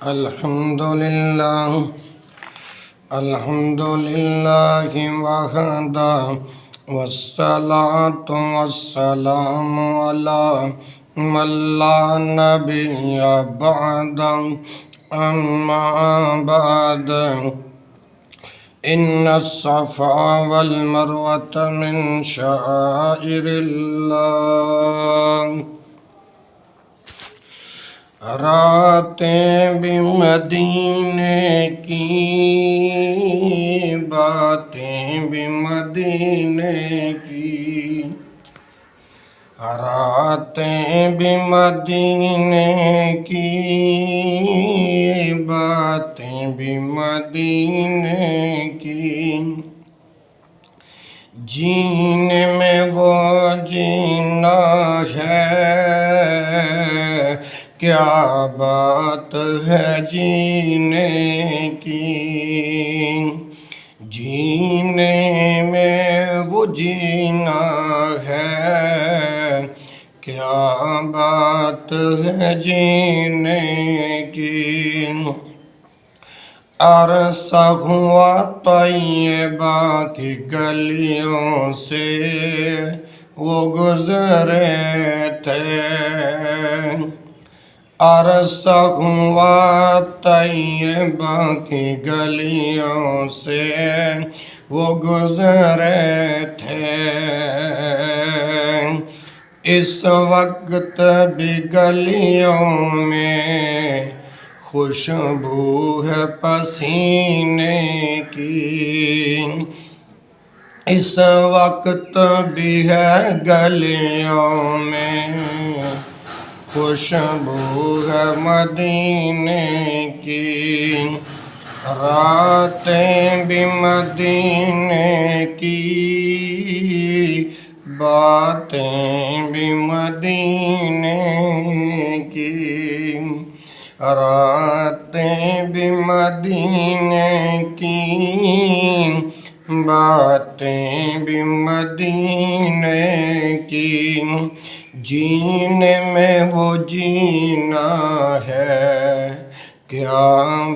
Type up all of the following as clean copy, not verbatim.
الحمد للہ وحدہ والصلاة والسلام علی من لا نبی بعد اما بعد ان الصفا والمروة من شعائر اللہ راتیں بھی مدینے کی باتیں بھی مدینے کی راتیں بھی مدینے کی باتیں بھی مدینے کی جینے میں وہ جینا ہے کیا بات ہے جینے کی جینے میں وہ جینا ہے کیا بات ہے جینے کی عرصہ ہوا طیبہ کی گلیوں سے وہ گزرے تھے عرصہ ہوا طیبہ کی گلیوں سے وہ گزرے تھے اس وقت بھی گلیوں میں خوشبو ہے پسینے کی اس وقت بھی ہے گلیوں میں خوشبو ہے مدینے کی راتیں بھی مدینے کی باتیں بھی مدینے کی راتیں بھی مدینے کی باتیں بھی مدینے کی جینے میں وہ جینا ہے کیا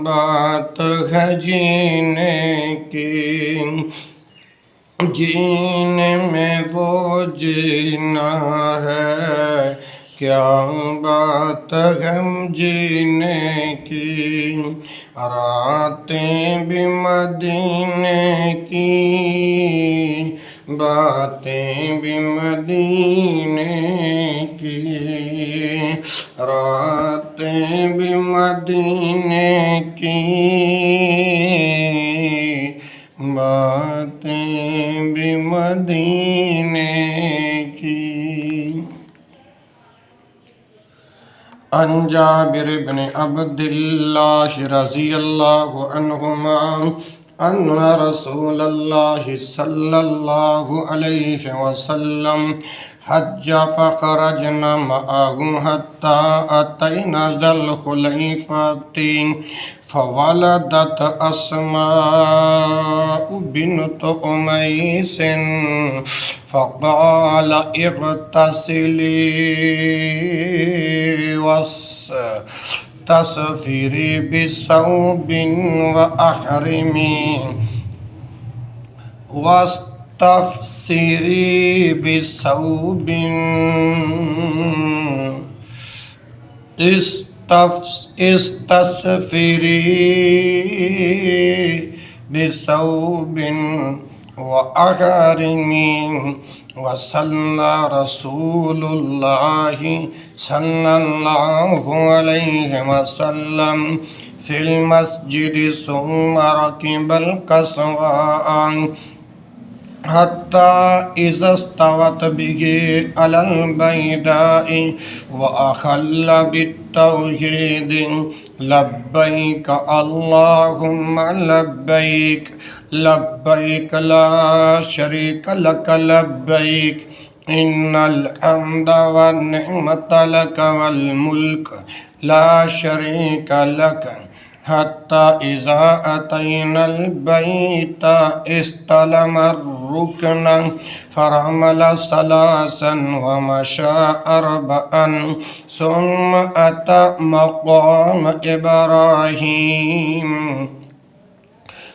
بات ہے جینے کی جینے میں وہ جینا ہے کیا بات ہے جینے کی راتیں بھی مدینے کی باتیں بھی مدینے کی راتیں بھی مدینے کی باتیں بھی مدینے کی عن جابر بن عبد اللہ رضی اللہ عنہما ان رسول اللہ صلی اللہ علیہ وسلم حج فخرجنا معه حتى أتينا ذا الخليفة فولدت أسماء بنت أميس فقال اغتسلي واستثفري بثوب وأحرمي واستفسري بثوب استثفري بثوب وأحرمي وصلى رسول الله صلى الله عليه وسلم في المسجد ثم ركب القصواء حتى إذا استوت به على البيداء وأخل بالتوحيد لبيك اللهم لبيك لبيك لا شريك لك لبيك إن الحمد والنعمة لك والملك لا شريك لك حتى إذا أتينا البيت استلم الركن فرمل ثلاثا ومشى أربعا ثم أتى مقام إبراهيم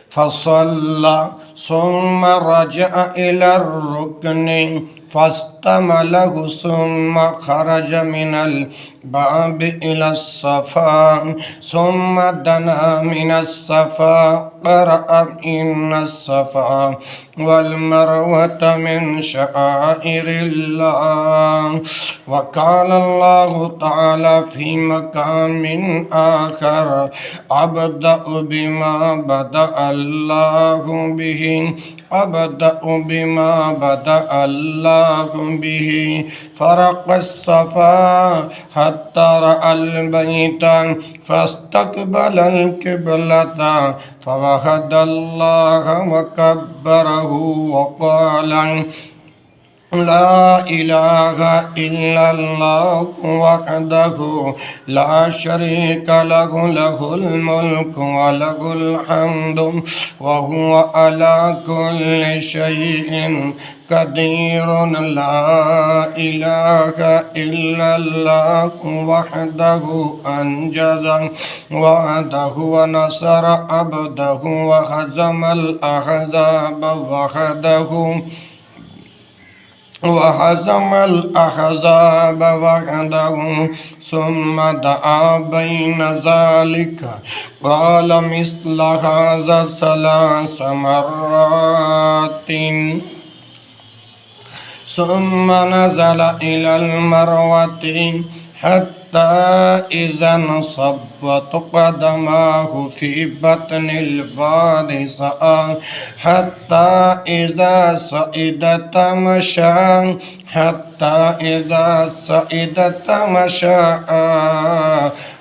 فصلى ثم رجع إلى الركن فاستمله ثم خرج من الباب إلى الصفا ثم دنا من الصفا قرأ إن الصفا والمروة من شعائر الله. وقال الله تعالى في مقام آخر أبدأ بما بدأ الله به فرق الصفا حتى رأى البيت فاستقبل القبلة فوحد الله وكبره وقال لا إله إلا الله وحده لا شريك له له الملك وله الحمد وهو على كل شيء قدير. لا إله إلا الله وحده أنجز وعده ونصر عبده وهزم الأحزاب وحده ثم دعا بين ذلك قال مثل هذا 3 مرات ثم نزل إلى المروة حتى إذا انصبت قدماه في بطن الوادي سعى حتى إذا صعدت مشى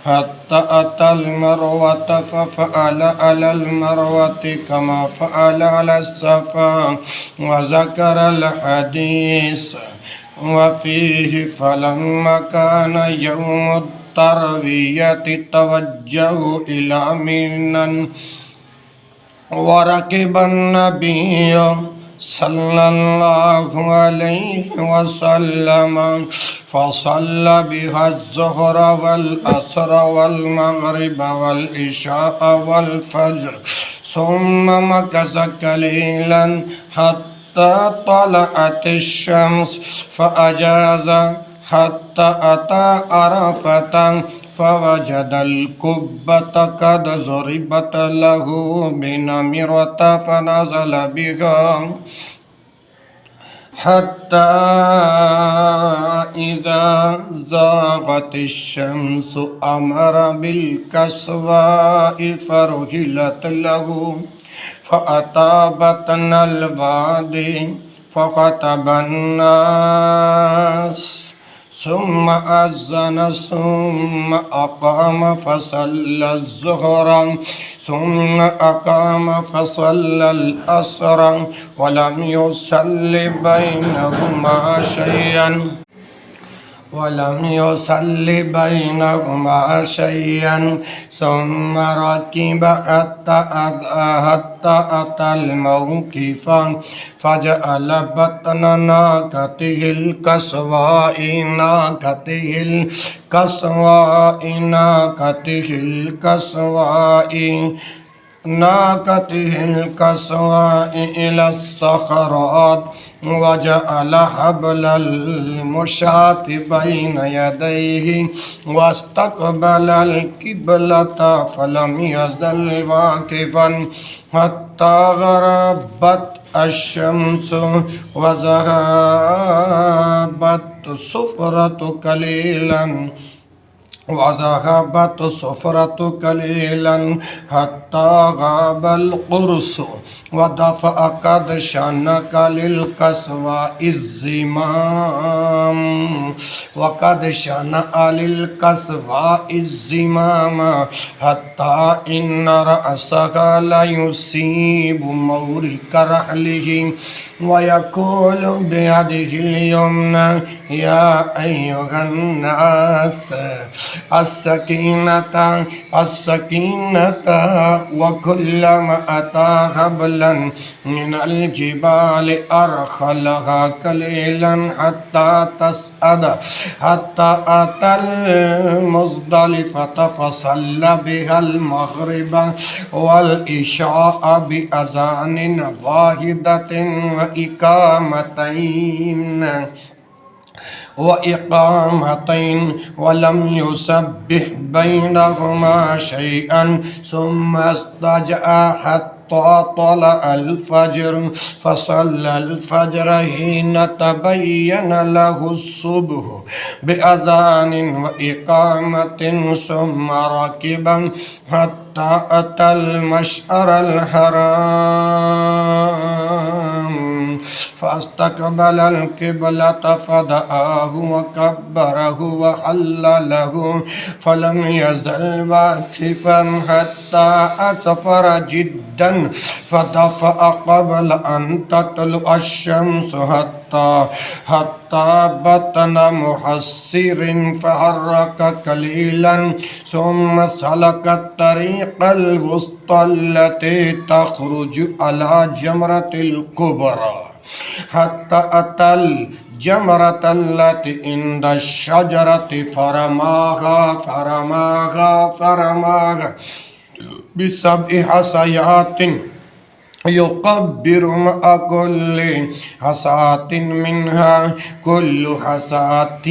حتى أتى المروة ففعل على المروة كما فعل على الصفا. وذكر الحديث وفيه فلما كان يوم التروية توجهوا إلى منى وركب النبي صلى الله عليه وسلم فصلى بها الظهر والعصر والمغرب والعشاء والفجر ثم مكث قليلا حتى طلعت الشمس فأجاز حتى أتى عرفة فوجد القبة قد ضربت له بنمرة فنزل بها حتى إذا زاغت الشمس أمر بالكسواء فرحلت له فأتى بطن الوادي فخطب الناس ثم أذن ثم أقام فصلى الظهر ثم أقام فصلى العصر ولم يصل بينهما شيئا ثم ركب حتى أتى الموقف فجعل بطن ناقته الكسواء إلى الصخرات وجعل حبل المشاة بين يديه واستقبل القبلة فلم يزل واقفا حتى غربت الشمس وذهبت الصفرة قليلا حتى غاب القرص ودفع قد شنق للكسوى الزمام حتى إن رأسها ليصيب مورك رحله ويقول بيده اليمنى يا أيها الناس السكينة السكينة وكلما أتى هبلا من الجبال أرخلها قليلا حتى تسعد حتى أتى المزدلفة فصلى بها المغرب والعشاء بأذان واحدة وإقامتين ولم يسبح بينهما شيئا ثم استجاء حتى طلع الفجر فصلى الفجر حين تبين له الصبح بأذان وإقامة ثم ركب حتى أتى المشعر الحرام فاستقبل القبلة فدعاه وكبره وحلله فلم يزل واقفا حتى أسفر جدا فدفع قبل أن تطلع الشمس حتى بطن محسر فحرك قليلا ثم سلك الطريق الوسطى التي تخرج على جمرة الكبرى حتى أتى الجمرة التي عند الشجرة فرماها بسبع حصيات يقبر مع كل حصاة منها كل حصاة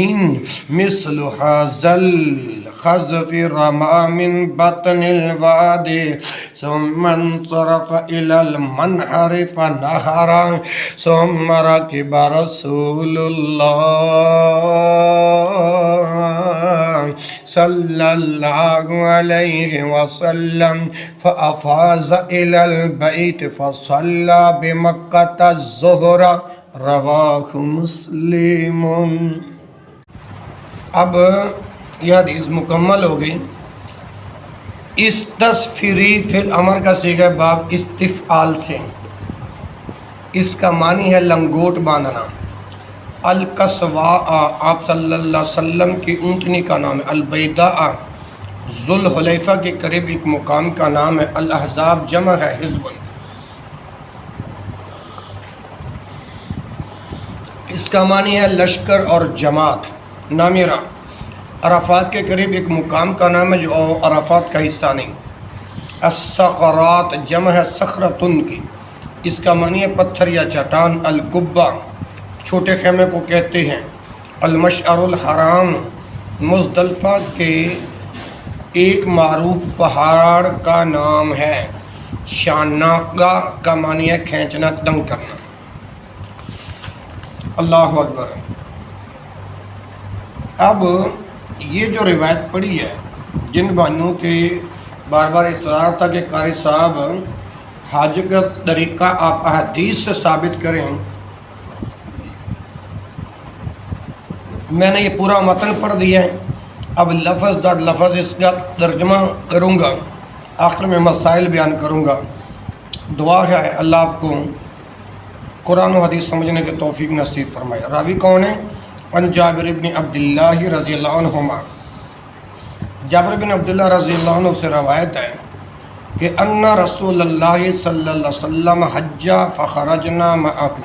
مثل هذا الخزف رمى من بطن الوادي ثم انصرف إلى المنحر فنهر ثم ركب رسول الله صلى الله عليه وسلم فأفاز إلى البيت فصلى بمكة الظهر رواہ مسلم۔ اب یہ حدیث مکمل ہو گئی۔ استسفری فی الامر کا صیغہ باب استفعال سے، اس کا معنی ہے لنگوٹ باندھنا۔ القصواء آپ صلی اللہ علیہ وسلم کی اونٹنی کا نام ہے۔ البیداء ذوالحلیفہ کے قریب ایک مقام کا نام ہے۔ الاحزاب جمع ہے حزب۔ اس کا معنی ہے لشکر اور جماعت۔ نامیرہ عرفات کے قریب ایک مقام کا نام ہے جو عرفات کا حصہ نہیں۔ الصخرات جمع ہے صخرتن کی، اس کا معنی ہے پتھر یا چٹان۔ القبہ چھوٹے خیمے کو کہتے ہیں۔ المشعر الحرام مزدلفہ کے ایک معروف پہاڑ کا نام ہے۔ شاناقہ کا معنی ہے کھینچنا، تنگ کرنا۔ اللہ اکبر۔ اب یہ جو روایت پڑھی ہے، جن بھائیوں کے بار بار اصرار تھا کہ قاری صاحب حج کا طریقہ آپ احادیث سے ثابت کریں، میں نے یہ پورا متن پڑھ دیا ہے۔ اب لفظ در لفظ اس کا ترجمہ کروں گا، آخر میں مسائل بیان کروں گا۔ دعا ہے اللہ آپ کو قرآن و حدیث سمجھنے کے توفیق نصیب فرمائے۔ راوی کون ہے؟ ان جابر بن عبداللہ رضی اللہ عنہما، جابر بن عبداللہ رضی اللہ عنہ سے روایت ہے کہ ان رسول اللہ صلی اللہ علیہ وسلم حج فخرجنا معہ،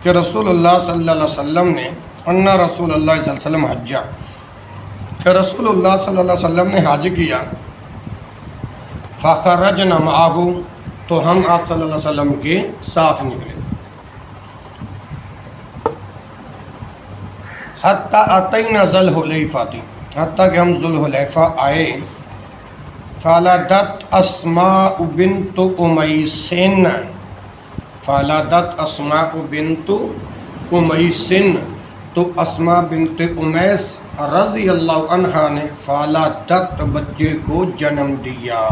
کہ رسول اللہ صلی اللہ علیہ وسلم نے ان رسول اللہ صلی اللہ علیہ وسلم حج، کہ رسول اللہ صلی اللہ علیہ وسلم نے حج کیا۔ فخرجنا معہ، تو ہم آپ صلی اللہ علیہ وسلم کے ساتھ نکلے۔ حتیٰ اتینا ذوالحلیفہ، حتیٰ کہ ہم ذوالحلیفہ آئے۔ فالدت اسماء بنت امیس، فالدت اسماء بنت امیس، تو اسماء بنت امیس رضی اللہ عنہا نے فالدت بچے کو جنم دیا۔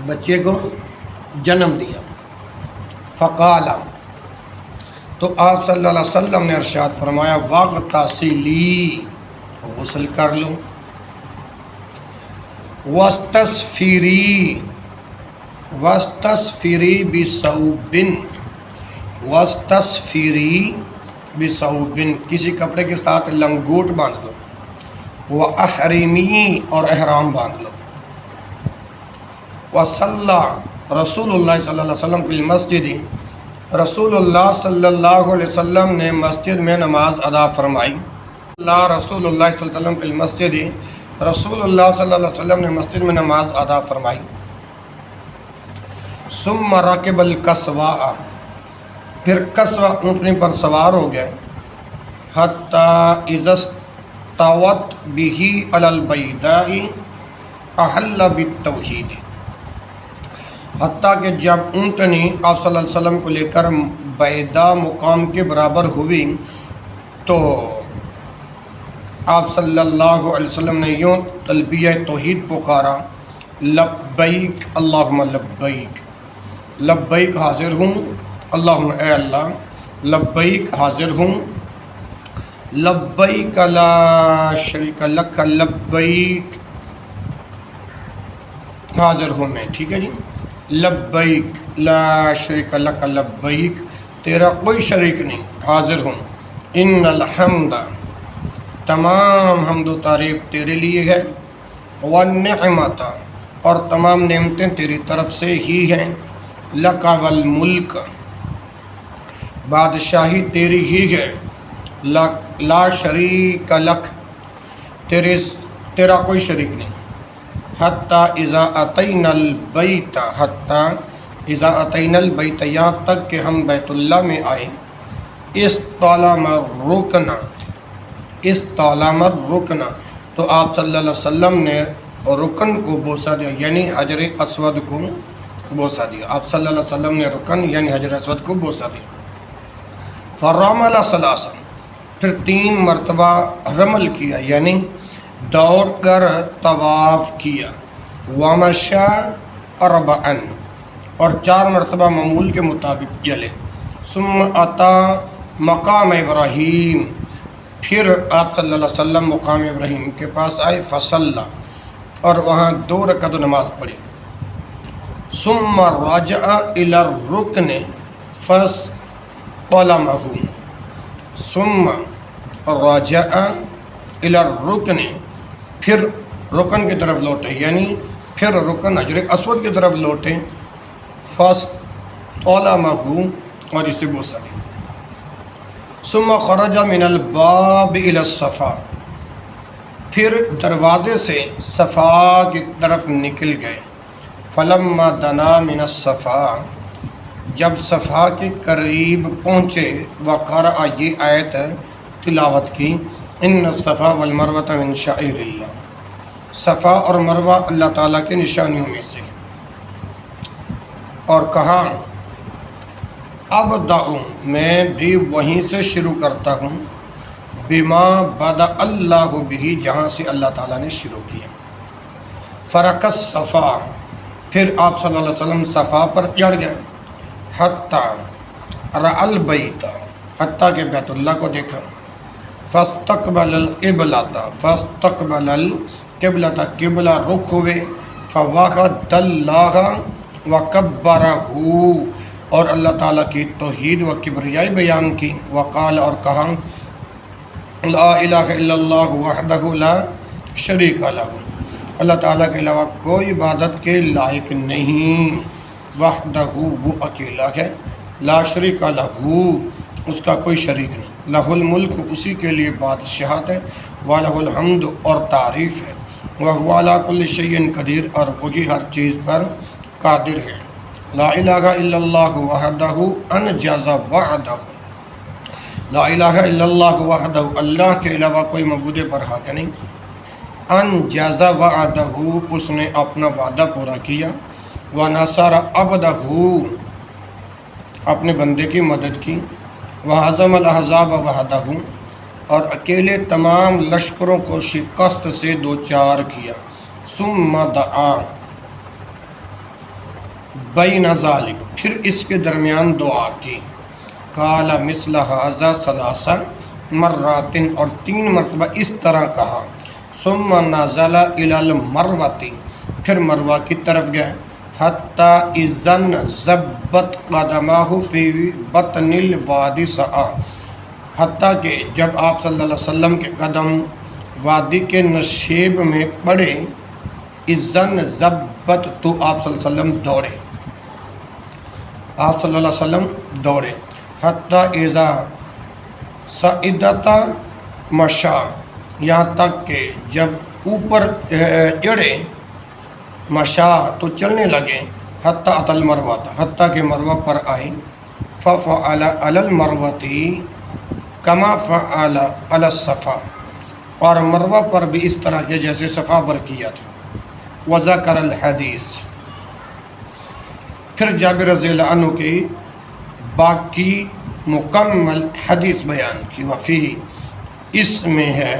بچے کو جنم دیا۔ فقال، تو آپ صلی اللہ علیہ وسلم نے ارشاد فرمایا واغتسلی، غسل کر لوں۔ وَاسْتَسْفِرِي بِثَوْبٍ، وَاسْتَسْفِرِي بِثَوْبٍ، کسی کپڑے کے ساتھ لنگوٹ باندھ لو، وَأَحْرِمِي اور احرام باندھ لو، وَصَلَّى رسول اللہ صلی اللہ علیہ وسلم فی المسجد، رسول اللہ صلی اللہ علیہ وسلم نے مسجد میں نماز ادا فرمائی، رسول اللہ صلی اللہ علیہ وسلم فی المسجد، رسول اللہ صلی اللہ علیہ وسلم نے مسجد میں نماز ادا فرمائی، ثم رکب القصواء، پھر قصوہ اونٹنی پر سوار ہو گئے، حتی اذا استوت به علی البیداء احل بالتوحید، حتیٰ کہ جب اونٹنی آپ صلی اللہ علیہ وسلم کو لے کر بیدا مقام کے برابر ہوئی تو آپ صلی اللہ علیہ وسلم نے یوں تلبیہ توحید پکارا، لبیک اللہم لبیک، لبیک حاضر ہوں اللہم اے اللہ، لبیک حاضر ہوں، لبیک لا شریک لک، لبیک حاضر ہوں میں، ٹھیک ہے جی، لبیک لا شریک لک، لبیک تیرا کوئی شریک نہیں، حاضر ہوں، ان الحمد تمام حمد و تعریف تیرے لیے ہے، والنعمت اور تمام نعمتیں تیری طرف سے ہی ہیں، لک والملک بادشاہی تیری ہی ہے، لا شریک لک تیرا کوئی شریک نہیں، حتی اذا اتینا البیت، حتی اذا اتینا البیت یہاں تک کہ ہم بیت اللہ میں آئے، استلم الرکن تو آپ صلی اللہ علیہ وسلم نے رکن کو بوسہ دیا، یعنی حجر اسود کو بوسہ دیا، آپ صلی اللہ علیہ وسلم نے رکن یعنی حجر اسود کو بوسہ دیا، فرمل ثلاثا پھر 3 مرتبہ رمل کیا یعنی دوڑ کر طواف کیا، ومشى 4 اور 4 مرتبہ معمول کے مطابق چلے، ثم اتا مقام ابراہیم پھر آپ صلی اللہ علیہ وسلم مقام ابراہیم کے پاس آئے، فصلی اور وہاں 2 رکعت نماز پڑھی، ثم رجع الى الرکن فاستلمہ، ثم رجع الى الرکن پھر رکن کی طرف لوٹے یعنی پھر رکن حجر اسود کی طرف لوٹے، فاستلمہ اور اسے بوسہ دیا، ثم خرج من الباب الى الصفا پھر دروازے سے صفا کی طرف نکل گئے، فلما دنا من الصفا جب صفا کے قریب پہنچے، وقرأ یہ آیت تلاوت کی، ان الصفا والمروۃ من شعائر اللہ، صفا اور مروہ اللہ تعالیٰ کے نشانیوں میں سے، اور کہا ابدأ میں بھی وہیں سے شروع کرتا ہوں، بما بدأ اللہ بھی جہاں سے اللہ تعالیٰ نے شروع کیا، فرق الصفا پھر آپ صلی اللہ علیہ وسلم صفا پر چڑھ گئے، حتی رأى البیت حتیٰ کہ بیت اللہ کو دیکھا، فاستقبل القبلۃ فاستقبل القبلۃ قبلہ رخ ہوئے، فوحد اللہ وکبرہ اور اللہ تعالیٰ کی توحید و کبریائی بیان کی، وقال اور کہا لا الہ الا اللہ وحدہ لا شریک لہ، اللہ تعالیٰ کے علاوہ کوئی عبادت کے لائق نہیں، وحدہ وہ اکیلا ہے، لا شریک لہ اس کا کوئی شریک نہیں، لہ الملک اسی کے لیے بادشاہت ہے، وَلَهُ الحمد اور تعریف ہے، وَهُوَ عَلَىٰ كُلِّ شَيْءٍ قدیر اور وہی ہر چیز پر قادر ہے، لا الہ الا اللہ وحدہ انجز وعدہ، لا الہ الا اللہ وحدہ اللہ کے علاوہ کوئی معبود پر حق نہیں، انجز وعدہ اس نے اپنا وعدہ پورا کیا، ونصر عبدہ اپنے بندے کی مدد کی، وہزم الاحزاب وحدہ اور اکیلے تمام لشکروں کو شکست سے دوچار کیا، ثم دعا بین ذالک پھر اس کے درمیان دعا کی، قال مثل ھذا ثلاث مرات اور 3 مرتبہ اس طرح کہا، ثم نزل الی المروۃ پھر مروہ کی طرف گئے، حتیٰ اذن ضبت قدمہ فی بطن الوادی سعی، حتیٰ کہ جب آپ صلی اللہ علیہ وسلم کے قدم وادی کے نشیب میں پڑے، اذن ضبت تو آپ صلی اللہ علیہ وسلم دوڑے، آپ صلی اللہ علیہ وسلم دوڑے، حتیٰ اذا صعدت مشا، یہاں تک کہ جب اوپر چڑھے، مشا تو چلنے لگے، حتیٰ اتى المروہ، حتیٰ کہ مروہ پر آئے، ففعل علی المروۃ کما فعل علی الصفا، اور مروہ پر بھی اس طرح کے جیسے صفا پر کیا تھا، وذکر الحدیث، پھر جابر رضی اللہ عنہ کی باقی مکمل حدیث بیان کی، وفیہ، اس میں ہے،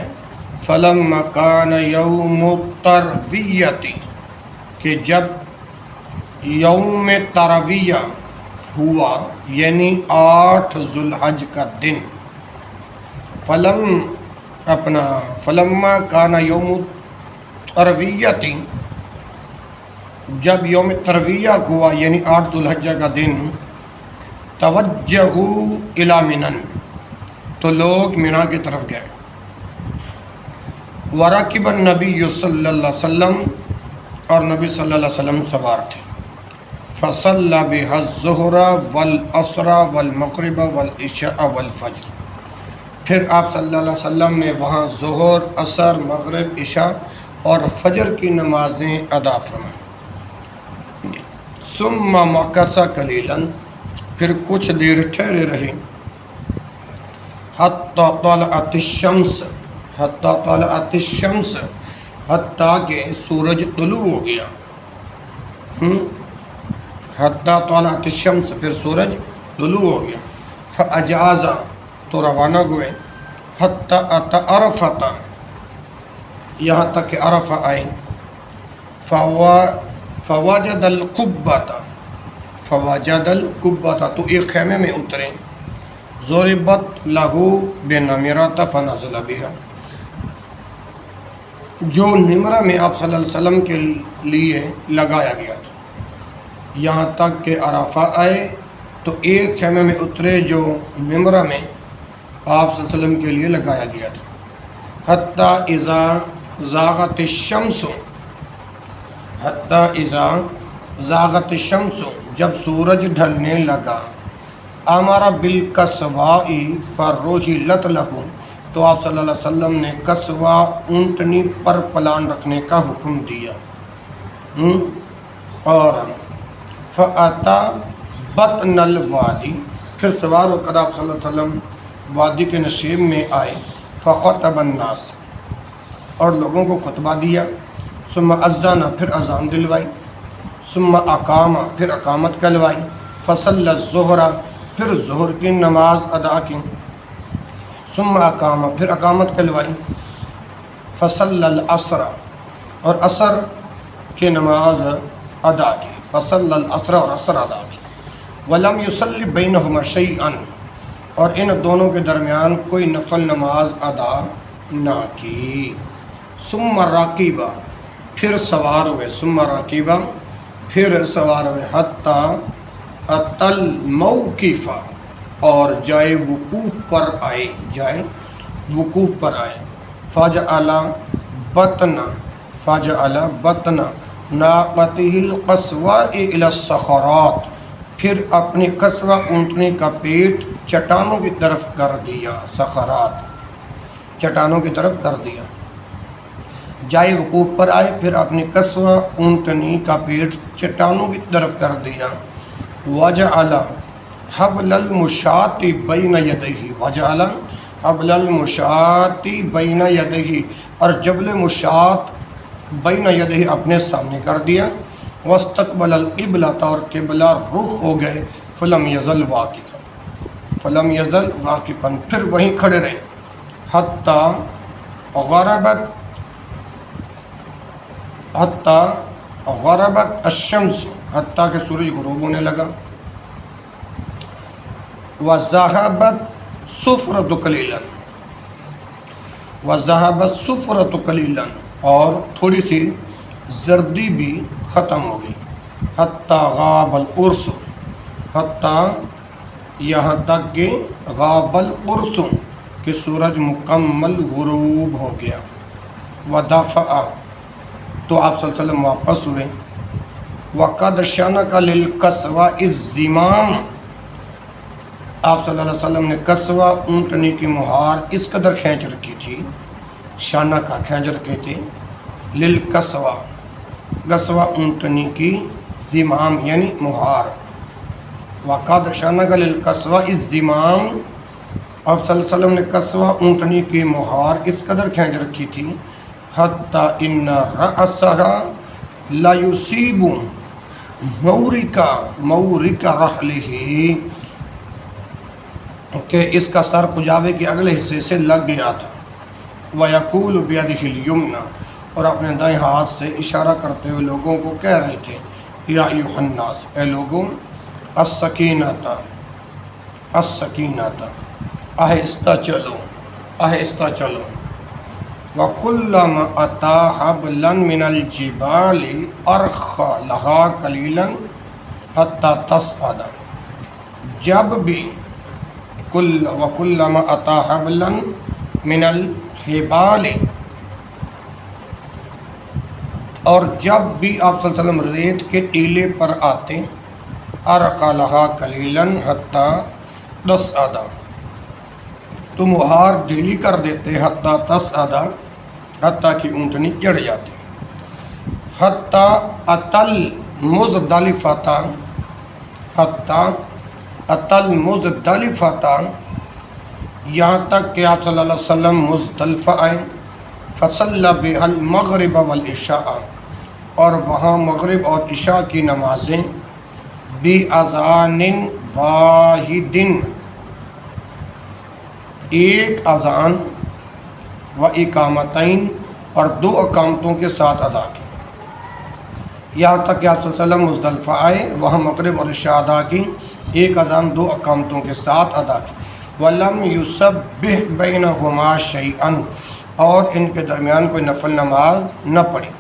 فلما کان یوم الترویۃ، کہ جب یوم ترویہ ہوا یعنی 8 ذو الحج کا دن، فلما کان یوم الترویۃ، جب یوم ترویہ ہوا یعنی 8 ذو الحجہ کا دن، توجہوا الی منن، تو لوگ منا کی طرف گئے، ورکب النبی صلی اللہ علیہ وسلم، اور نبی صلی اللہ علیہ وسلم سوار تھے، فصلی بها الظہر والعصر والمغرب والعشاء والفجر، پھر آپ صلی اللہ علیہ وسلم نے وہاں ظہر، عصر، مغرب، عشاء اور فجر کی نمازیں ادا فرمائیں، ثم مکث قلیلا، پھر کچھ دیر ٹھہرے رہے، حتی طلعت الشمس، حتی طلعت الشمس، حتیٰ کہ سورج طلوع ہو گیا، حتی طلعت الشمس، پھر سورج طلوع ہو گیا، فاجاز، تو روانہ ہوئے، حتی اتی عرفۃ، یہاں تک کہ عرفہ آئیں، فوجد القبۃ، فوجد القبۃ، تو ایک خیمے میں اترے، ضربت لہو بنمرۃ فنزل بها، جو نمرہ میں آپ صلی اللہ علیہ وسلم کے لیے لگایا گیا تھا، یہاں تک کہ عرفہ آئے تو ایک خیمے میں اترے جو نمرہ میں آپ صلی اللہ علیہ وسلم کے لیے لگایا گیا تھا، حتیٰ اذا زاغت الشمس، حتیٰ اذا زاغت الشمس، جب سورج ڈھلنے لگا، امر بالکسواء فرحلت لہ، تو آپ صلی اللہ علیہ وسلم نے کسوہ اونٹنی پر پلان رکھنے کا حکم دیا، اور فأتی بطن الوادی، پھر سوار ہو کر آپ صلی اللہ علیہ وسلم وادی کے نشیب میں آئے، فخطب الناس، اور لوگوں کو خطبہ دیا، ثم اذن، پھر اذان دلوائی، ثم اقام، پھر اقامت کلوائی، فصلی الظہر، پھر ظہر کی نماز ادا کی، ثم اقام، پھر اقامت کلوائی، فصلی العصر، اور عصر کی نماز ادا کی، فصلی العصر، اور عصر ادا کی، ولم یصلی بینہما شیئا، اور ان دونوں کے درمیان کوئی نفل نماز ادا نہ کی، ثم راکبا، پھر سوار ہوئے، ثم راکبا، پھر سوار ہوئے، حتی اتی الموقف، اور جائے وقوف پر آئے، جائے وقوف پر آئے، فجعل بطن ناقته القصواء الى الصخرات، پھر اپنی قصوہ اونٹنی کا پیٹ چٹانوں کی طرف کر دیا، صخرات، چٹانوں کی طرف کر دیا، جائے وقوف پر آئے، پھر اپنی قصوہ اونٹنی کا پیٹ چٹانوں کی طرف کر دیا، وجعل حبل المشاة بین یدیہ، وجعل حبل المشاة بین یدیہ، اور جبل مشاة بین یدیہ اپنے سامنے کر دیا، واستقبل القبلۃ، اور قبلہ رخ ہو گئے، فلم یزل واقفا، فلم یزل واقفا، پھر وہیں کھڑے رہے، حتی غربت الشمس، حتیٰ کہ سورج غروب ہونے لگا، وَذَهَبَتْ صُفْرَةُ قَلِيلًا، وَذَهَبَتْ صُفْرَةُ قَلِيلًا، اور تھوڑی سی زردی بھی ختم ہو گئی. حتی غاب القرص، حتیٰ یہاں تک کہ غاب القرص کہ سورج مکمل غروب ہو گیا. ودفع، تو آپ صلی اللہ علیہ وسلم واپس ہوئے. وقد شنق للقصوى الزمام، آپ صلی اللہ علیہ وسلم نے قصوہ اونٹنی کی مہار اس قدر کھینچ رکھی تھی، شانہ کا کھینچ رکھے تھے. للقصوى، قصوہ اونٹنی کی، زمام یعنی مہار. وقد شنق للقصوى الزمام، آپ صلی اللہ علیہ وسلم نے قصوہ اونٹنی کی مہار اس قدر کھینچ رکھی تھی. حتی ان رأسها لا یصیب مورک رحلہ، کہ اس کا سر پجاوے کے اگلے حصے سے لگ گیا تھا. وَيَقُولُ بِيَدِهِ الْيُمْنَى، اور اپنے دائیں ہاتھ سے اشارہ کرتے ہوئے لوگوں کو کہہ رہے تھے، یا ایھا الناس، اے لوگوں، السکینۃ، السکینۃ، آہستہ چلو، آہستہ چلو. وَكُلَّمَا أَتَىٰ حَبْلًا مِنَ الْجِبَالِ أَرْخَىٰ لَهَا قَلِيلًا حَتَّىٰ تَصْعَدَ، جب بھی وَكُلَّمَا أَتَىٰ حَبْلًا مِنَ الْحِبَالِ، اور جب بھی آپ صلی اللہ علیہ وسلم ریت کے ٹیلے پر آتے، أَرْخَىٰ لَهَا قَلِيلًا حَتَّىٰ تَصْعَدَ، تو مہار ڈھیلی کر دیتے، حتیٰ تصعد، حتیٰ کہ اونٹنی چڑھ جاتی. حتیٰ اتل مزدلفۃ، حتیٰ اتل مزدلفۃ، یہاں تک کہ آپ صلی اللہ علیہ وسلم مزدلفہ آئے. فصلی بها المغرب والعشاء، اور وہاں مغرب اور عشاء کی نمازیں بِأَذَانٍ وَاحِدٍ، ایک اذان، و اقامتین، اور دو اقامتوں کے ساتھ ادا کی. یہاں تک کہ آپ صلی اللہ علیہ وسلم مزدلفہ آئے، وہاں مغرب اور عشاء ادا کی، ایک اذان دو اقامتوں کے ساتھ ادا کی. وَلَمْ يُسَبِّحْ بَيْنَهُمَا شَيْئًا، اور ان کے درمیان کوئی نفل نماز نہ پڑھی.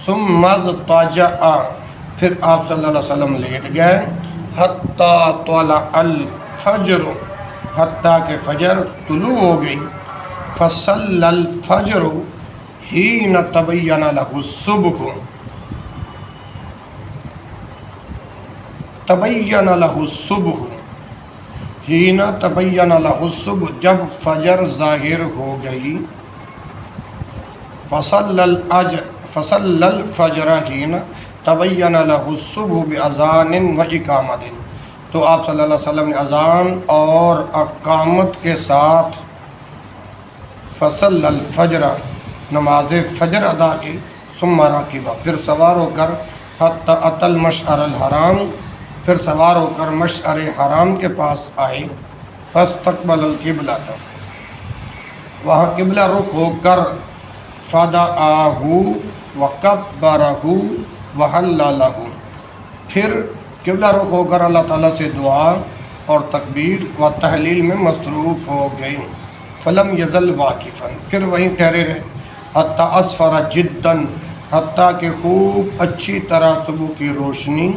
ثُمَّ اضْطَجَعَ، پھر آپ صلی اللہ علیہ وسلم لیٹ گئے. حَتَّىٰ طَلَعَ الْفَجْرُ، حتیٰ کہ فجر طلوع ہو گئی. فَصَلَّى الْفَجْرُ حِينَ تَبَيَّنَ لَهُ الصُّبْحُ، تبین لہ الصبح، حین تبین لہ الصبح، جب فجر ظاہر ہو گئی. فصل الفجر حین تبین لہ الصبح بأذان و اقامت، تو آپ صلی اللہ علیہ وسلم نے اذان اور اقامت کے ساتھ فصل الفجر، نماز فجر ادا کی. ثم راکبہ، پھر سوار ہو کر، حتی اتی المشعر الحرام، پھر سوار ہو کر مشعر حرام کے پاس آئے. فاستقبل القبلہ، وہاں قبلہ رخ ہو کر فدعاہ وکبرہ وحللہ، پھر قبلہ رخ ہو کر اللہ تعالیٰ سے دعا اور تکبیر و تحلیل میں مصروف ہو گئی. فلم یزل واقفا، پھر وہیں ٹھہرے رہے. حتی اسفر جدا، حتیٰ کہ خوب اچھی طرح صبح کی روشنی،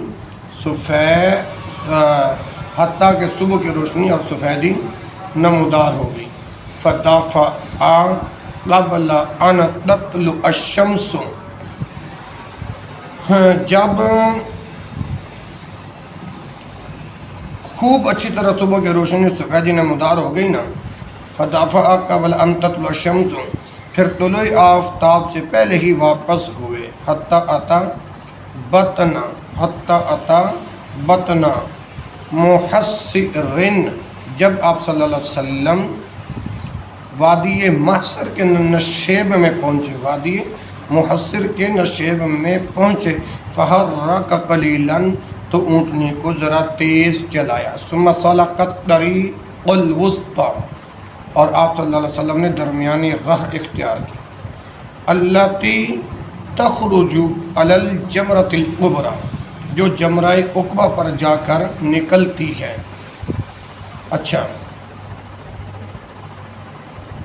حتیٰ کہ صبح کی روشنی اور سفیدی نمودار ہو گئی. فدافع قبل ان تطلع الشمس، جب خوب اچھی طرح صبح کی روشنی اور سفیدی نمودار ہو گئی نا. فدافع قبل ان تطلع الشمس، پھر طلوع آفتاب سے پہلے ہی واپس ہوئے. حتی اتا بطنا، حتی اتا بطنا محصرن، جب آپ صلی اللہ علیہ وسلم وادی محصر کے نشیب میں پہنچے، وادی محصر کے نشیب میں پہنچے. فحرک قلیلا، تو اونٹنی کو ذرا تیز چلایا. ثم سلکت طریق الوسطی، اور آپ صلی اللہ علیہ وسلم نے درمیانی راہ اختیار کی. التی تخرج علی الجمرۃ الکبریٰ، جو جمرہ عقبہ پر جا کر نکلتی ہے. اچھا،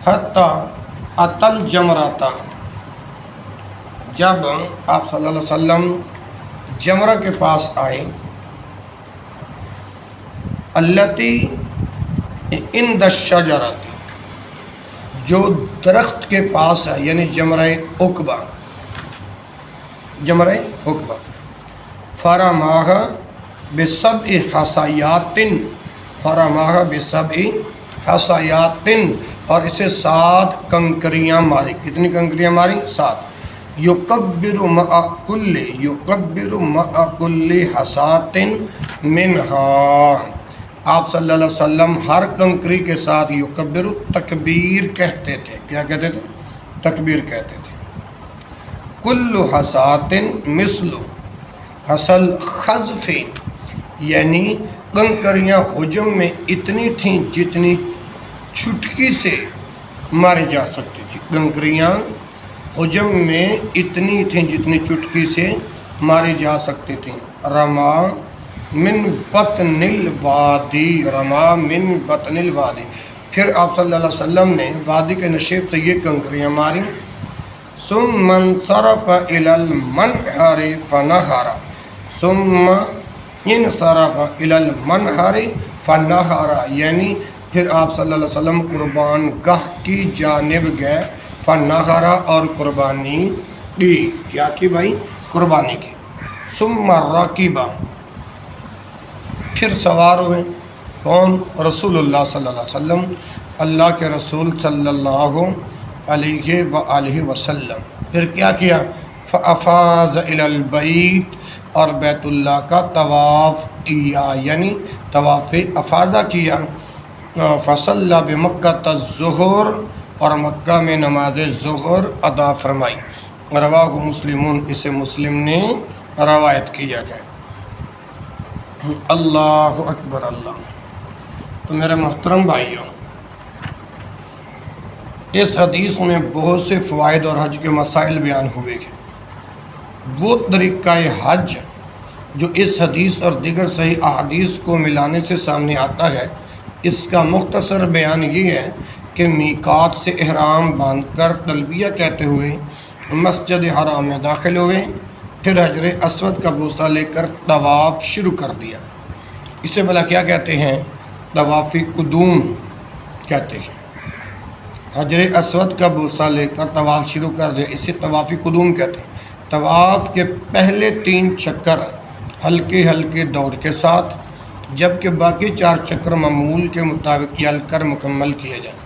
حتی اتل جمرات، جب آپ صلی اللہ علیہ وسلم جمرہ کے پاس آئے، التی عند الشجرۃ، جو درخت کے پاس ہے، یعنی جمرہ عقبہ، جمرہ عقبہ، فرماہ بسبع حصیات، فرماہ بسبع حصیات، اور اسے 7 کنکریاں ماری۔ کتنی کنکریاں ماری؟ 7۔ یکبر مع کل حصات منہا، آپ صلی اللہ علیہ وسلم ہر کنکری کے ساتھ یکبر، تکبیر کہتے تھے۔ کیا کہتے تھے؟ تکبیر کہتے تھے۔ کل حصات مثل حصل خذف، یعنی کنکریاں حجم میں اتنی تھیں جتنی چٹکی سے ماری جا سکتی تھی۔ کنکریاں حجم میں اتنی تھیں جتنی چٹکی سے ماری جا سکتی تھیں۔ رما من بطن الوادی، رما من بطن الوادی، پھر آپ صلی اللہ علیہ وسلم نے وادی کے نشیب سے یہ کنکریاں ماری۔ ثم انصرف الی المنحر فنحر، ثم انصرف الی المنحر فنحر، یعنی پھر آپ صلی اللہ علیہ وسلم قربان گاہ کی جانب گئے، فنحر، اور قربانی کی۔ کیا کی بھائی؟ قربانی کی۔ ثم رکب، پھر سوار ہوئے۔ کون؟ رسول اللہ صلی اللہ علیہ وسلم، اللہ کے رسول صلی اللہ علیہ وآلہ وسلم۔ پھر کیا کیا؟ فافاض الی البیت، اور بیت اللہ کا طواف کیا، یعنی طواف افاضہ کیا۔ فصلی بمکۃ الظہر، اور مکہ میں نماز ظہر ادا فرمائی۔ رواہ مسلمون، اسے مسلم نے روایت کیا ہے۔ اللہ اکبر اللہ۔ تو میرے محترم بھائیوں، اس حدیث میں بہت سے فوائد اور حج کے مسائل بیان ہوئے ہیں۔ وہ طریقہ حج جو اس حدیث اور دیگر صحیح احادیث کو ملانے سے سامنے آتا ہے، اس کا مختصر بیان یہ ہے کہ میقات سے احرام باندھ کر تلبیہ کہتے ہوئے مسجد حرام میں داخل ہوئے، پھر حجر اسود کا بوسہ لے کر طواف شروع کر دیا۔ اسے بھلا کیا کہتے ہیں؟ طواف قدوم کہتے ہیں۔ حجر اسود کا بوسہ لے کر طواف شروع کر دیا، اسے طواف قدوم کہتے ہیں۔ طواف کے پہلے 3 چکر ہلکے ہلکے دوڑ کے ساتھ، جبکہ باقی 4 چکر معمول کے مطابق چل کر مکمل کیے جائیں۔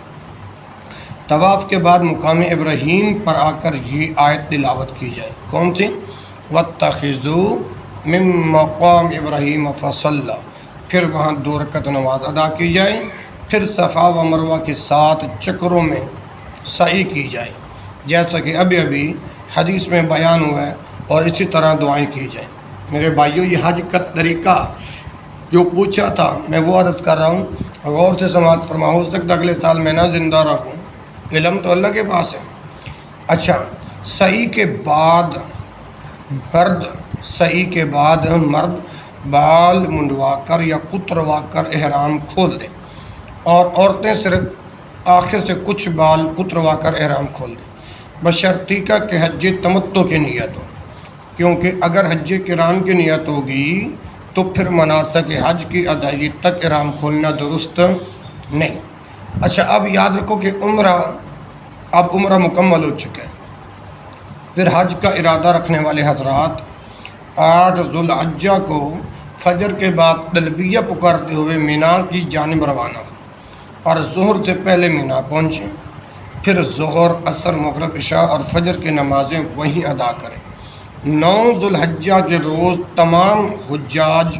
طواف کے بعد مقام ابراہیم پر آ کر یہ آیت تلاوت کی جائے۔ کون سی؟ وَاتَّخِذُوا مِن مَقَامِ إِبْرَاهِيمَ فَصَلَّى، پھر وہاں 2 رکعت نماز ادا کی جائے، پھر صفا و مروہ کے 7 چکروں میں سعی کی جائے، جیسا کہ ابھی حدیث میں بیان ہوا ہے، اور اسی طرح دعائیں کی جائیں۔ میرے بھائیوں، یہ حج کا طریقہ جو پوچھا تھا میں وہ عرض کر رہا ہوں، غور سے سماعت فرما، ہو سکتا اگلے سال میں نہ زندہ رہوں، علم تو اللہ کے پاس ہے۔ اچھا، سعی کے بعد مرد بال منڈوا کر یا کتروا کر احرام کھول دیں، اور عورتیں صرف آخر سے کچھ بال کتروا کر احرام کھول دیں، بشرطیہ کہ حج تمتع کی نیت ہو، کیونکہ اگر حج قران کی نیت ہوگی تو پھر مناسک حج کی ادائیگی تک احرام کھولنا درست نہیں۔ اچھا، اب یاد رکھو کہ عمرہ مکمل ہو چکا ہے۔ پھر حج کا ارادہ رکھنے والے حضرات 8 ذوالحجہ کو فجر کے بعد تلبیہ پکارتے ہوئے مینا کی جانب روانہ ہوں، اور ظہر سے پہلے مینا پہنچیں، پھر ظہر، عصر، مغرب، عشاء اور فجر کی نمازیں وہیں ادا کریں۔ 9 ذوالحجہ کے روز تمام حجاج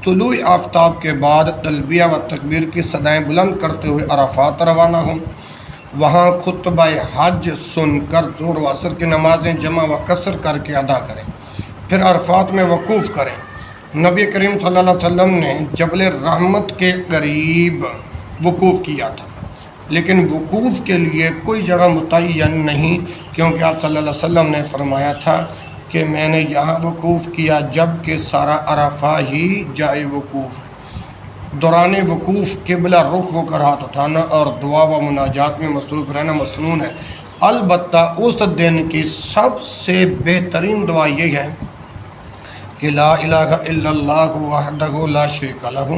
طلوع آفتاب کے بعد تلبیہ و تکبیر کی صدائیں بلند کرتے ہوئے عرفات روانہ ہوں، وہاں خطبہ حج سن کر ظہر و عصر کی نمازیں جمع و قصر کر کے ادا کریں، پھر عرفات میں وقوف کریں۔ نبی کریم صلی اللہ علیہ وسلم نے جبل رحمت کے قریب وقوف کیا تھا، لیکن وقوف کے لیے کوئی جگہ متعین نہیں، کیونکہ آپ صلی اللہ علیہ وسلم نے فرمایا تھا کہ میں نے یہاں وقوف کیا جب کہ سارا عرفہ ہی جائے وقوف ہے۔ دوران وقوف قبلہ رخ ہو کر ہاتھ اٹھانا اور دعا و مناجات میں مصروف رہنا مسنون ہے۔ البتہ اس دن کی سب سے بہترین دعا یہ ہے کہ لا الہ الا اللہ وحدہ لا شریک لہ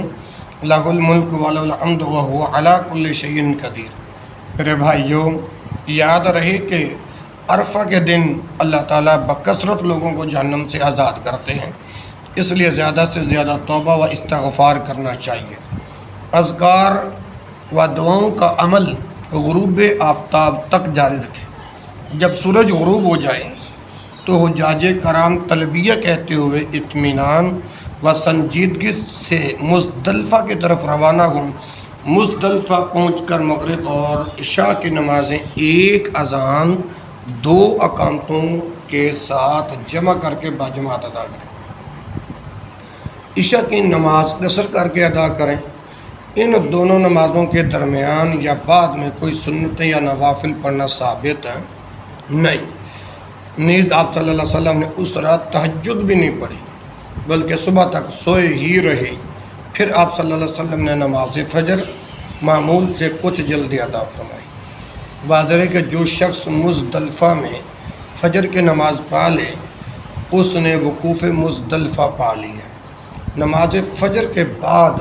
لہ الملک و لہ الحمد وہو علی کل شیء قدیر۔ میرے بھائیوں، یاد رہے کہ عرفہ کے دن اللہ تعالیٰ بکثرت لوگوں کو جہنم سے آزاد کرتے ہیں، اس لیے زیادہ سے زیادہ توبہ و استغفار کرنا چاہیے۔ اذکار و دعاؤں کا عمل غروب آفتاب تک جاری رکھیں۔ جب سورج غروب ہو جائے تو حجاج کرام تلبیہ کہتے ہوئے اطمینان و سنجیدگی سے مزدلفہ کی طرف روانہ ہوں۔ مزدلفہ پہنچ کر مغرب اور عشاء کی نمازیں ایک اذان 2 اقامتوں کے ساتھ جمع کر کے باجماعت ادا کریں۔ عشاء کی نماز قصر کر کے ادا کریں۔ ان دونوں نمازوں کے درمیان یا بعد میں کوئی سنتیں یا نوافل پڑھنا ثابت ہے نہیں۔ نیز آپ صلی اللہ علیہ وسلم نے اس رات تہجد بھی نہیں پڑھی بلکہ صبح تک سوئے ہی رہے۔ پھر آپ صلی اللہ علیہ وسلم نے نماز فجر معمول سے کچھ جلدی ادا فرمائی۔ واضح ہے کہ جو شخص مزدلفہ میں فجر کی نماز پا لے اس نے وقوف مزدلفہ پا لی ہے۔ نماز فجر کے بعد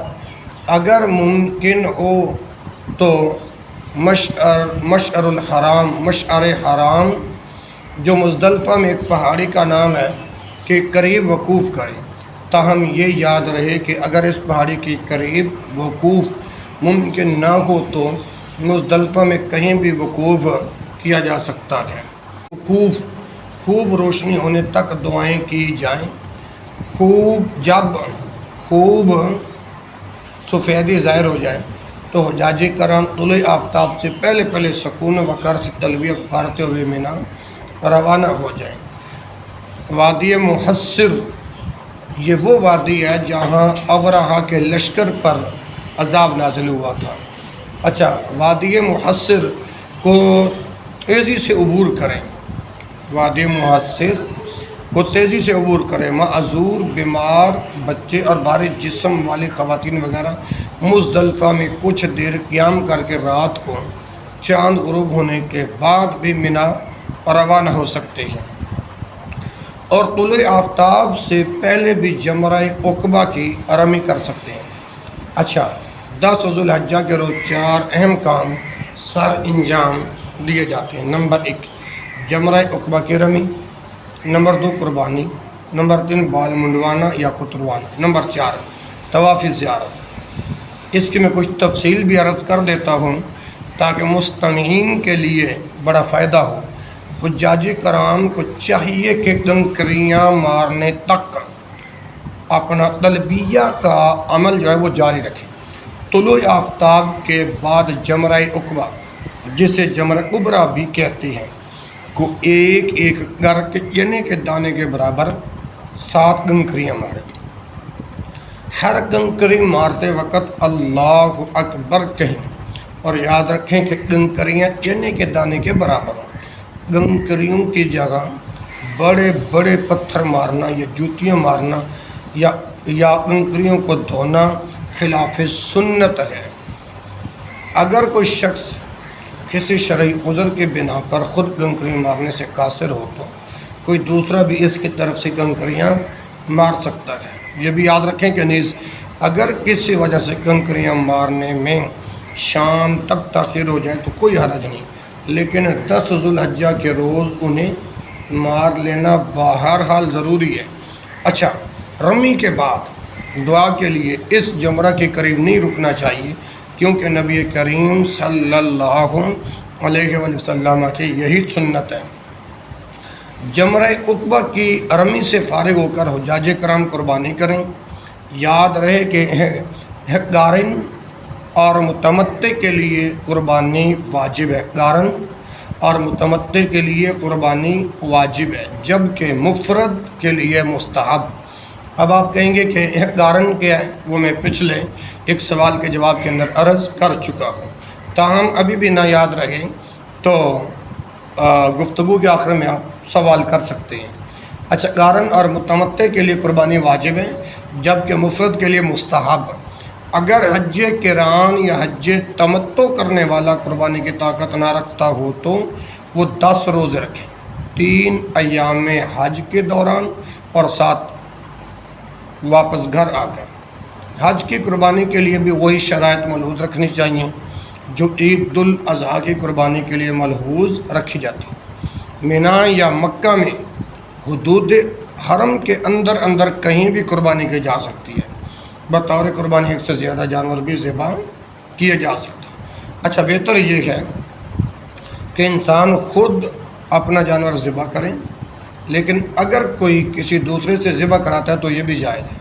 اگر ممکن ہو تو مشعر حرام جو مزدلفہ میں ایک پہاڑی کا نام ہے کے قریب وقوف کریں۔ تاہم یہ یاد رہے کہ اگر اس پہاڑی کے قریب وقوف ممکن نہ ہو تو مزدلفہ میں کہیں بھی وقوف کیا جا سکتا ہے۔ وقوف خوب روشنی ہونے تک دعائیں کی جائیں۔ جب خوب سفیدی ظاہر ہو جائے تو حجاج کرام طلوع آفتاب سے پہلے سکون وقار سے تلبیہ پھاڑتے ہوئے مینا روانہ ہو جائیں۔ وادی محصر یہ وہ وادی ہے جہاں ابرہہ کے لشکر پر عذاب نازل ہوا تھا۔ اچھا، وادی محصر کو تیزی سے عبور کریں۔ وادی محصر کو تیزی سے عبور کریں۔ معذور، بیمار، بچے اور بھاری جسم والی خواتین وغیرہ مزدلفہ میں کچھ دیر قیام کر کے رات کو چاند غروب ہونے کے بعد بھی مینا روانہ ہو سکتے ہیں، اور طلوع آفتاب سے پہلے بھی جمرہ عقبہ کی رمی کر سکتے ہیں۔ اچھا، 10 ذو الحجہ کے روز 4 اہم کام سر انجام دیے جاتے ہیں۔ نمبر 1 جمرہ عقبہ کی رمی، نمبر 2 قربانی، نمبر 3 بال منڈوانا یا کتروانا، نمبر 4 طواف زیارت۔ اس کی میں کچھ تفصیل بھی عرض کر دیتا ہوں تاکہ مستمعین کے لیے بڑا فائدہ ہو۔ حجاج کرام کو چاہیے کہ کنکریاں مارنے تک اپنا تلبیہ کا عمل جو ہے وہ جاری رکھیں۔ طلوع آفتاب کے بعد جمرہ عقبہ، جسے جمرہ کبریٰ بھی کہتے ہیں، کو ایک گر کے چنے کے دانے کے برابر 7 کنکریاں ماریں۔ ہر کنکری مارتے وقت اللہ اکبر کہیں اور یاد رکھیں کہ کنکریاں چنے کے دانے کے برابر ہوں۔ کنکریوں کی جگہ بڑے بڑے پتھر مارنا یا جوتیاں مارنا یا کنکریوں کو دھونا خلاف سنت ہے۔ اگر کوئی شخص کسی شرعی عذر کی بنا پر خود کنکری مارنے سے قاصر ہو تو کوئی دوسرا بھی اس کی طرف سے کنکریاں مار سکتا ہے۔ یہ بھی یاد رکھیں کہ نیز اگر کسی وجہ سے کنکریاں مارنے میں شام تک تاخیر ہو جائے تو کوئی حرج نہیں، لیکن 10 ذو الحجہ کے روز انہیں مار لینا بہرحال ضروری ہے۔ اچھا، رمی کے بعد دعا کے لیے اس جمرہ کے قریب نہیں رکنا چاہیے، کیونکہ نبی کریم صلی اللہ علیہ وسلم کی یہی سنت ہے۔ جمرہ عقبہ کی رمی سے فارغ ہو کر حجاج کرام قربانی کریں۔ یاد رہے کہ قارن اور متمتع کے لیے قربانی واجب ہے۔ قارن اور متمتع کے لیے قربانی واجب ہے، جبکہ مفرد کے لیے مستحب۔ اب آپ کہیں گے کہ قارن کیا ہے؟ وہ میں پچھلے ایک سوال کے جواب کے اندر عرض کر چکا ہوں، تاہم ابھی بھی نہ یاد رہے تو گفتگو کے آخر میں آپ سوال کر سکتے ہیں۔ اچھا، قارن اور متمتع کے لیے قربانی واجب ہے، جبکہ مفرد کے لیے مستحب۔ اگر حج قران یا حج تمتع کرنے والا قربانی کی طاقت نہ رکھتا ہو تو وہ 10 روزے رکھے 3 ایام حج کے دوران اور 7 واپس گھر آ کر۔ حج کی قربانی کے لیے بھی وہی شرائط ملحوظ رکھنی چاہیے جو عید الاضحیٰ کی قربانی کے لیے ملحوظ رکھی جاتی ہے۔ منی یا مکہ میں حدود حرم کے اندر کہیں بھی قربانی کی جا سکتی ہے، بطور قربانی 1 سے زیادہ جانور بھی ذبح کیے جا سکتے ہیں۔ اچھا، بہتر یہ ہے کہ انسان خود اپنا جانور ذبح کریں، لیکن اگر کوئی کسی دوسرے سے ذبح کراتا ہے تو یہ بھی جائز ہے۔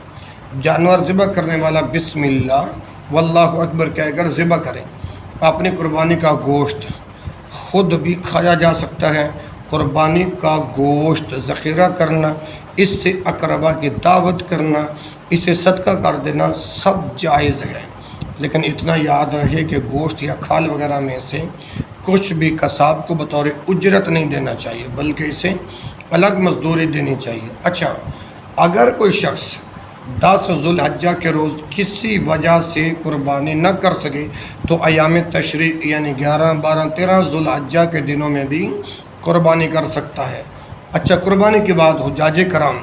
جانور ذبح کرنے والا بسم اللہ واللہ اکبر کہہ کر ذبح کریں۔ اپنی قربانی کا گوشت خود بھی کھایا جا سکتا ہے۔ قربانی کا گوشت ذخیرہ کرنا، اس سے اقربا کی دعوت کرنا، اسے صدقہ کر دینا سب جائز ہے، لیکن اتنا یاد رہے کہ گوشت یا کھال وغیرہ میں سے کچھ بھی قصاب کو بطور اجرت نہیں دینا چاہیے، بلکہ اسے الگ مزدوری دینی چاہیے۔ اچھا، اگر کوئی شخص 10 ذوالحجہ کے روز کسی وجہ سے قربانی نہ کر سکے تو ایام تشریق یعنی 11، 12، 13 ذوالحجہ کے دنوں میں بھی قربانی کر سکتا ہے۔ اچھا، قربانی کے بعد حجاج کرام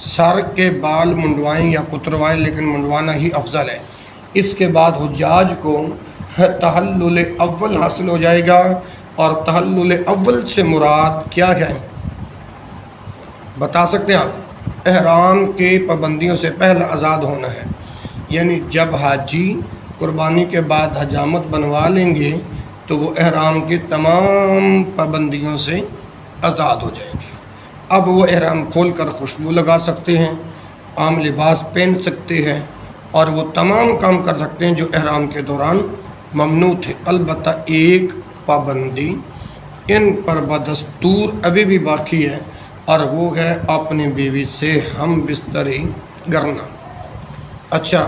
سر کے بال منڈوائیں یا کتروائیں، لیکن منڈوانا ہی افضل ہے۔ اس کے بعد حجاج کو تحلل اول حاصل ہو جائے گا، اور تحلل اول سے مراد کیا ہے بتا سکتے ہیں آپ؟ احرام کے پابندیوں سے پہلا آزاد ہونا ہے، یعنی جب حاجی قربانی کے بعد حجامت بنوا لیں گے تو وہ احرام کی تمام پابندیوں سے آزاد ہو جائیں گے۔ اب وہ احرام کھول کر خوشبو لگا سکتے ہیں، عام لباس پہن سکتے ہیں، اور وہ تمام کام کر سکتے ہیں جو احرام کے دوران ممنوع تھے۔ البتہ ایک پابندی ان پر بدستور ابھی بھی باقی ہے، اور وہ ہے اپنی بیوی سے ہم بستری کرنا۔ اچھا،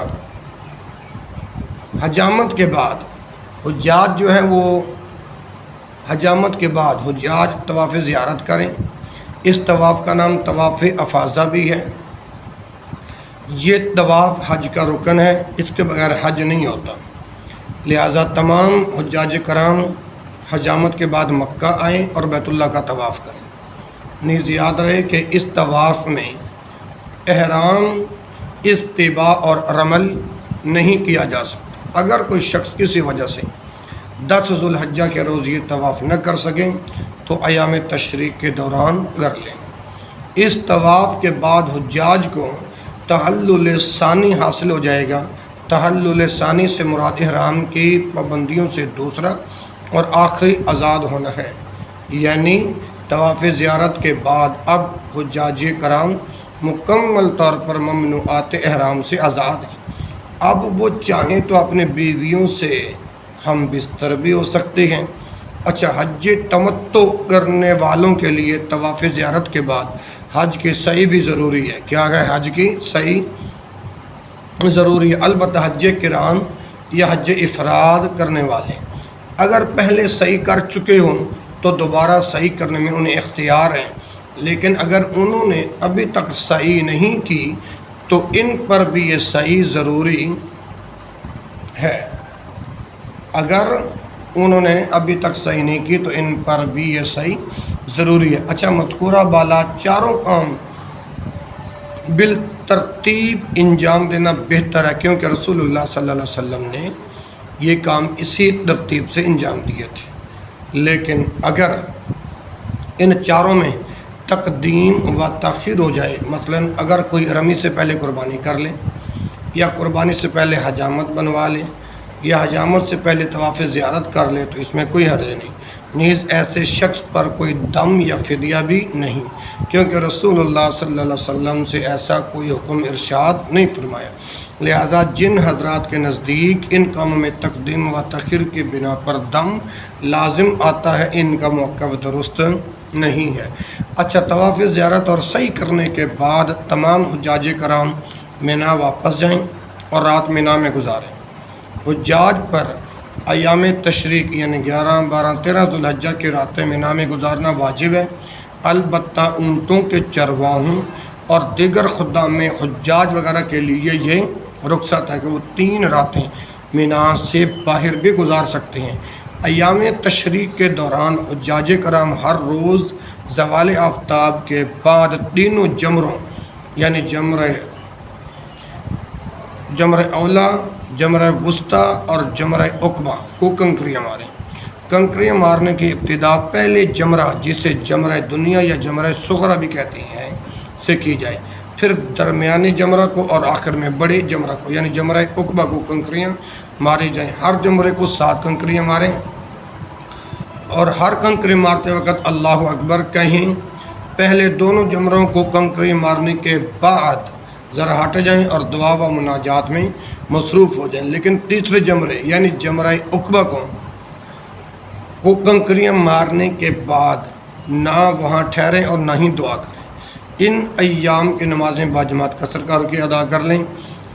حجامت کے بعد حجاج جو ہیں وہ حجامت کے بعد حجاج طواف زیارت کریں۔ اس طواف کا نام طواف افاضہ بھی ہے۔ یہ طواف حج کا رکن ہے، اس کے بغیر حج نہیں ہوتا، لہٰذا تمام حجاج کرام حجامت کے بعد مکہ آئیں اور بیت اللہ کا طواف کریں۔ نیز یاد رہے کہ اس طواف میں احرام، استباء اور رمل نہیں کیا جا سکتا۔ اگر کوئی شخص کسی وجہ سے 10 ذوالحجہ کے روز یہ طواف نہ کر سکیں تو ایام تشریق کے دوران کر لیں۔ اس طواف کے بعد حجاج کو تحلل ثانی حاصل ہو جائے گا۔ تحلل ثانی سے مراد احرام کی پابندیوں سے دوسرا اور آخری آزاد ہونا ہے، یعنی طواف زیارت کے بعد اب حجاج کرام مکمل طور پر ممنوعات احرام سے آزاد ہیں۔ اب وہ چاہیں تو اپنے بیویوں سے ہم بستر بھی ہو سکتے ہیں۔ اچھا، حج تمتع کرنے والوں کے لیے طواف زیارت کے بعد حج کی سعی بھی ضروری ہے۔ کیا ہے؟ حج کی سعی ضروری ہے۔ البتہ حج قران یا حج افراد کرنے والے اگر پہلے سعی کر چکے ہوں تو دوبارہ سعی کرنے میں انہیں اختیار ہے، لیکن اگر انہوں نے ابھی تک سعی نہیں کی تو ان پر بھی یہ سعی ضروری ہے۔ اگر انہوں نے ابھی تک سعی نہیں کی تو ان پر بھی یہ سعی ضروری ہے۔ اچھا، مذکورہ بالا چاروں کام بالترتیب انجام دینا بہتر ہے، کیونکہ رسول اللہ صلی اللہ علیہ وسلم نے یہ کام اسی ترتیب سے انجام دیے تھے۔ لیکن اگر ان چاروں میں تقدیم و تاخیر ہو جائے، مثلا اگر کوئی رمی سے پہلے قربانی کر لے، یا قربانی سے پہلے حجامت بنوا لے، یا حجامت سے پہلے طواف زیارت کر لے، تو اس میں کوئی حرج نہیں۔ نیز ایسے شخص پر کوئی دم یا فدیہ بھی نہیں، کیونکہ رسول اللہ صلی اللہ علیہ وسلم سے ایسا کوئی حکم ارشاد نہیں فرمایا۔ لہذا جن حضرات کے نزدیک ان کاموں میں تقدیم و تاخیر کی بنا پر دم لازم آتا ہے، ان کا موقف درست نہیں ہے۔ اچھا، طواف زیارت اور سعی کرنے کے بعد تمام حجاج کرام مینا واپس جائیں اور رات مینا میں گزاریں۔ حجاج پر ایام تشریق یعنی 11، 12، 13 ذوالحجہ کی راتیں مینا میں گزارنا واجب ہے۔ البتہ اونٹوں کے چرواہوں اور دیگر خدام حجاج وغیرہ کے لیے یہ رخصت ہے کہ وہ 3 راتیں مینا سے باہر بھی گزار سکتے ہیں۔ ایام تشریق کے دوران حجاج کرام ہر روز زوال آفتاب کے بعد تینوں جمروں یعنی جمرہ اولا، جمرہ وسطیٰ اور جمرہ عقبہ کو کنکریاں ماریں۔ کنکریاں مارنے کی ابتدا پہلے جمرہ جسے جمرہ دنیا یا جمرہ صغرا بھی کہتے ہیں سے کی جائے، پھر درمیانی جمرہ کو اور آخر میں بڑے جمرہ کو یعنی جمرہ عقبہ کو کنکریاں ماری جائیں۔ ہر جمرے کو 7 کنکریاں ماریں اور ہر کنکری مارتے وقت اللہ اکبر کہیں۔ پہلے دونوں جمروں کو کنکری مارنے کے بعد ذرا ہٹ جائیں اور دعا و مناجات میں مصروف ہو جائیں، لیکن تیسرے جمرے یعنی جمرہ عقبہ کو کنکریاں مارنے کے بعد نہ وہاں ٹھہریں اور نہ ہی دعا کریں۔ ان ایام کی نمازیں باجماعت قصر کر کے ادا کر لیں۔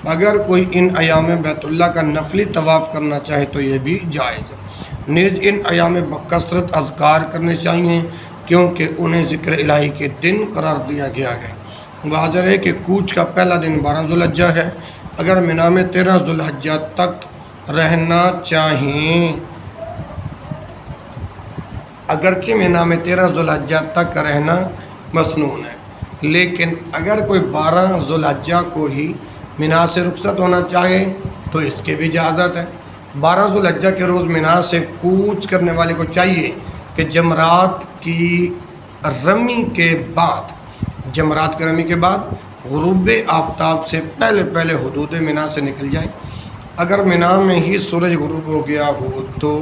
اگر کوئی ان ایام میں بیت اللہ کا نفلی طواف کرنا چاہے تو یہ بھی جائز ہے۔ نیز ان ایام میں بکثرت اذکار کرنے چاہیے کیونکہ انہیں ذکر الہی کے دن قرار دیا گیا ہے۔ واضح ہے کہ کوچ کا پہلا دن 12 ذوالحجہ ہے۔ اگر مینا میں 13 ذوالحجہ تک رہنا چاہیں، اگرچہ مینا میں 13 ذوالحجہ تک رہنا مسنون ہے، لیکن اگر کوئی 12 ذوالحجہ کو ہی مینا سے رخصت ہونا چاہے تو اس کے بھی اجازت ہے۔ 12 ذوالحجہ کے روز مینا سے کوچ کرنے والے کو چاہیے کہ جمرات کی رمی کے بعد غروب آفتاب سے پہلے حدود مینا سے نکل جائے۔ اگر مینا میں ہی سورج غروب ہو گیا ہو تو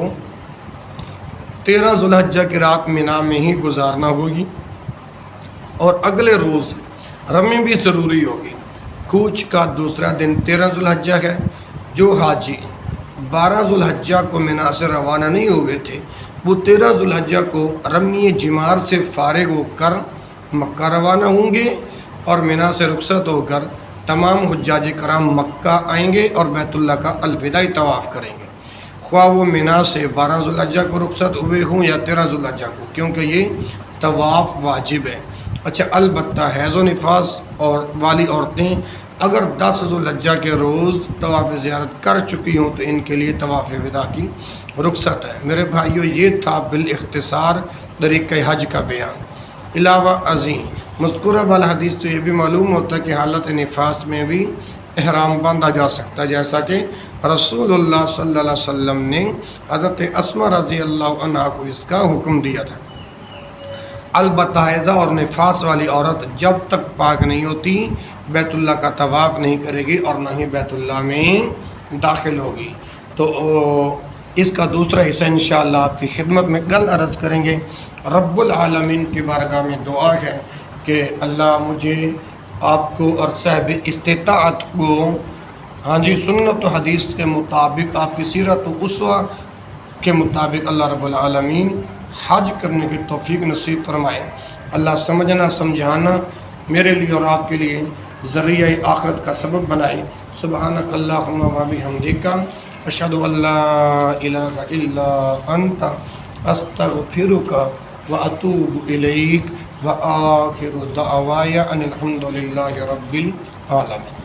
13 ذوالحجہ کی رات مینا میں ہی گزارنا ہوگی اور اگلے روز رمی بھی ضروری ہوگی۔ کوچ کا دوسرا دن 13 ذوالحجہ ہے۔ جو حاجی 12 ذوالحجہ کو مینا سے روانہ نہیں ہوئے تھے وہ 13 ذوالحجہ کو رمی جمار سے فارغ ہو کر مکہ روانہ ہوں گے اور مینا سے رخصت ہو کر تمام حجاج کرام مکہ آئیں گے اور بیت اللہ کا الوداعی طواف کریں گے، خواہ وہ مینا سے 12 ذوالحجہ کو رخصت ہوئے ہوں یا 13 ذوالحجہ کو، کیونکہ یہ طواف واجب ہے۔ اچھا، البتہ حیض و نفاس اور والی عورتیں اگر 10 ذوالحجہ کے روز طواف زیارت کر چکی ہوں تو ان کے لیے طواف وداع کی رخصت ہے۔ میرے بھائیو، یہ تھا بالاختصار طریقہ حج کا بیان۔ علاوہ ازیں مذکورہ والا حدیث تو یہ بھی معلوم ہوتا ہے کہ حالت نفاس میں بھی احرام باندھا جا سکتا ہے، جیسا کہ رسول اللہ صلی اللہ علیہ وسلم نے حضرت اسماء رضی اللہ عنہا کو اس کا حکم دیا تھا۔ البتہ حیضہ اور نفاس والی عورت جب تک پاک نہیں ہوتی بیت اللہ کا طواف نہیں کرے گی اور نہ ہی بیت اللہ میں داخل ہوگی۔ تو اس کا دوسرا حصہ انشاءاللہ آپ کی خدمت میں کل عرض کریں گے۔ رب العالمین کی بارگاہ میں دعا ہے کہ اللہ مجھے، آپ کو اور صاحب استطاعت کو سنت و حدیث کے مطابق، آپ کی سیرت و اسوہ کے مطابق اللہ رب العالمین حج کرنے کی توفیق نصیب فرمائے۔ اللہ سمجھنا سمجھانا میرے لیے اور آپ کے لیے ذریعہ آخرت کا سبب بنائے۔ سبحانک اللہم و بحمدک، اشہد ان لا الہ الا انت، استغفرک و اتوب الیک، و آخر دعوایا ان الحمد للہ رب العالمین۔